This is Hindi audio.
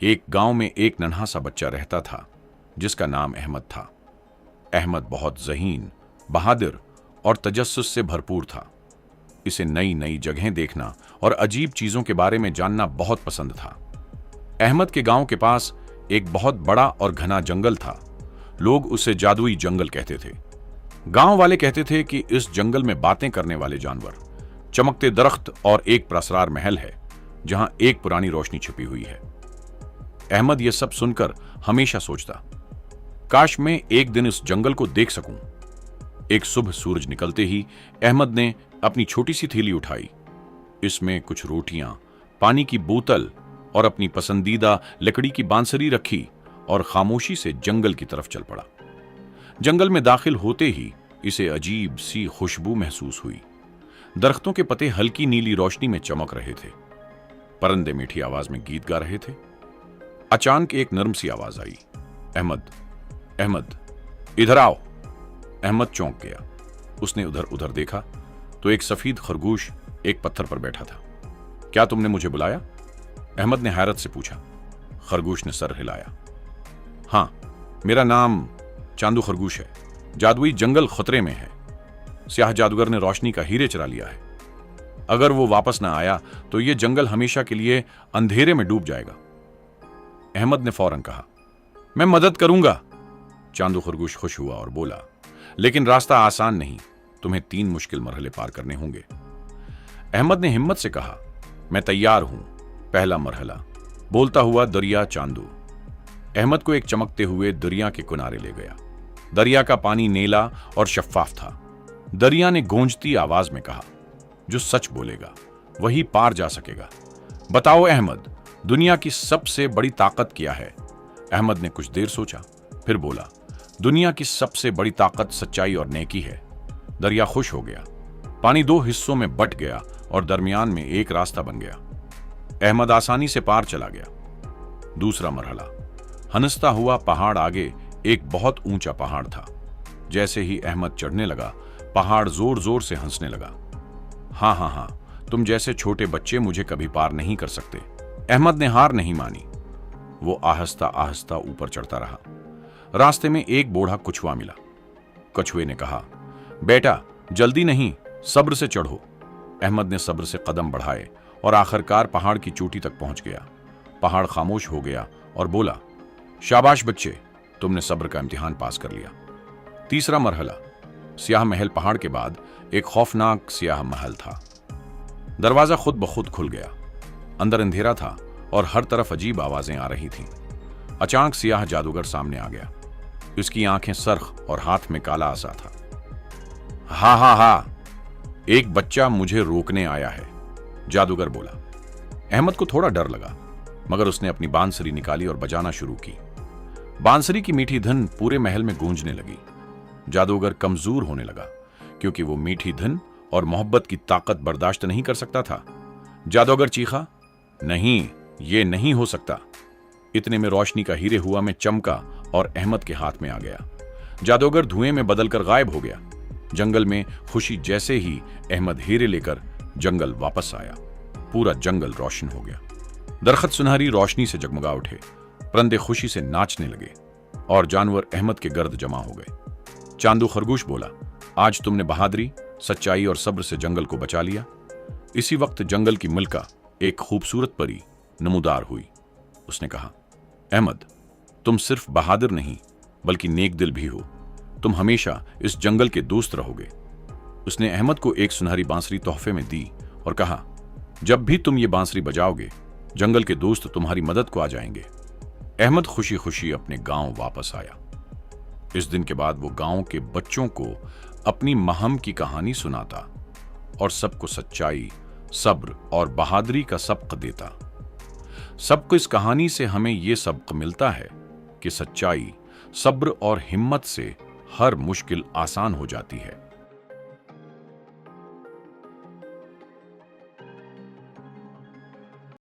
एक गांव में एक नन्हा सा बच्चा रहता था जिसका नाम अहमद था। अहमद बहुत ज़हीन, बहादुर और तजस्सुस से भरपूर था। इसे नई नई जगहें देखना और अजीब चीजों के बारे में जानना बहुत पसंद था। अहमद के गांव के पास एक बहुत बड़ा और घना जंगल था। लोग उसे जादुई जंगल कहते थे। गांव वाले कहते थे कि इस जंगल में बातें करने वाले जानवर, चमकते दरख्त और एक प्रसरार महल है जहां एक पुरानी रोशनी छिपी हुई है। अहमद यह सब सुनकर हमेशा सोचता, काश मैं एक दिन इस जंगल को देख सकूं। एक सुबह सूरज निकलते ही अहमद ने अपनी छोटी सी थैली उठाई। इसमें कुछ रोटियां, पानी की बोतल और अपनी पसंदीदा लकड़ी की बांसुरी रखी और खामोशी से जंगल की तरफ चल पड़ा। जंगल में दाखिल होते ही इसे अजीब सी खुशबू महसूस हुई। दरख्तों के पत्ते हल्की नीली रोशनी में चमक रहे थे। परिंदे मीठी आवाज में गीत गा रहे थे। अचानक एक नरम सी आवाज आई, अहमद, अहमद, इधर आओ। अहमद चौंक गया। उसने उधर उधर देखा तो एक सफेद खरगोश एक पत्थर पर बैठा था। क्या तुमने मुझे बुलाया? अहमद ने हैरत से पूछा। खरगोश ने सर हिलाया। हां, मेरा नाम चांदू खरगोश है। जादुई जंगल खतरे में है। स्याह जादूगर ने रोशनी का हीरे चुरा लिया है। अगर वो वापस ना आया तो ये जंगल हमेशा के लिए अंधेरे में डूब जाएगा। अहमद ने फौरन कहा, मैं मदद करूंगा। चांदू खरगोश खुश हुआ और बोला, लेकिन रास्ता आसान नहीं, तुम्हें 3 मुश्किल मरहले पार करने होंगे। अहमद ने हिम्मत से कहा, मैं तैयार हूं। पहला मरहला, बोलता हुआ दरिया चांदू। अहमद को एक चमकते हुए दरिया के किनारे ले गया। दरिया का पानी नीला और शफ्फाफ था। दरिया ने गूंजती आवाज में कहा, जो सच बोलेगा वही पार जा सकेगा। बताओ अहमद, दुनिया की सबसे बड़ी ताकत क्या है? अहमद ने कुछ देर सोचा, फिर बोला, दुनिया की सबसे बड़ी ताकत सच्चाई और नेकी है। दरिया खुश हो गया। पानी 2 हिस्सों में बंट गया और दरमियान में एक रास्ता बन गया। अहमद आसानी से पार चला गया। दूसरा मरहला, हंसता हुआ पहाड़। आगे एक बहुत ऊंचा पहाड़ था। जैसे ही अहमद चढ़ने लगा, पहाड़ जोर जोर से हंसने लगा। हां हां हां, तुम जैसे छोटे बच्चे मुझे कभी पार नहीं कर सकते। अहमद ने हार नहीं मानी। वो आहिस्ता आहिस्ता ऊपर चढ़ता रहा। रास्ते में एक बूढ़ा कछुआ मिला। कछुए ने कहा, बेटा जल्दी नहीं, सब्र से चढ़ो। अहमद ने सब्र से कदम बढ़ाए और आखिरकार पहाड़ की चोटी तक पहुंच गया। पहाड़ खामोश हो गया और बोला, शाबाश बच्चे, तुमने सब्र का इम्तिहान पास कर लिया। तीसरा मरहला, स्याह महल। पहाड़ के बाद एक खौफनाक स्याह महल था। दरवाजा खुद ब खुद खुल गया। अंदर अंधेरा था और हर तरफ अजीब आवाजें आ रही थीं। अचानक स्याह जादूगर सामने आ गया। उसकी आंखें सरख और हाथ में काला आसा था। हा हा हा, एक बच्चा मुझे रोकने आया है, जादूगर बोला। अहमद को थोड़ा डर लगा, मगर उसने अपनी बांसुरी निकाली और बजाना शुरू की। बांसुरी की मीठी धुन पूरे महल में गूंजने लगी। जादूगर कमजोर होने लगा क्योंकि वो मीठी धुन और मोहब्बत की ताकत बर्दाश्त नहीं कर सकता था। जादूगर चीखा, नहीं, ये नहीं हो सकता। इतने में रोशनी का हीरे हुआ में चमका और अहमद के हाथ में आ गया। जादूगर धुएं में बदलकर गायब हो गया। जंगल में खुशी जैसे ही अहमद हीरे लेकर जंगल वापस आया, पूरा जंगल रोशन हो गया। दरख्त सुनहरी रोशनी से जगमगा उठे। परिंदे खुशी से नाचने लगे और जानवर अहमद के गर्द जमा हो गए। चांदू खरगोश बोला, आज तुमने बहादुरी, सच्चाई और सब्र से जंगल को बचा लिया। इसी वक्त जंगल की मलका, एक खूबसूरत परी, नमूदार हुई। उसने कहा, अहमद, तुम सिर्फ बहादुर नहीं बल्कि नेक दिल भी हो। तुम हमेशा इस जंगल के दोस्त रहोगे। उसने अहमद को एक सुनहरी बांसुरी तोहफे में दी और कहा, जब भी तुम ये बांसुरी बजाओगे, जंगल के दोस्त तुम्हारी मदद को आ जाएंगे। अहमद खुशी खुशी अपने गांव वापस आया। इस दिन के बाद वो गांव के बच्चों को अपनी महम की कहानी सुनाता और सबको सच्चाई, सब्र और बहादुरी का सबक देता। सबको इस कहानी से हमें यह सबक मिलता है कि सच्चाई, सब्र और हिम्मत से हर मुश्किल आसान हो जाती है।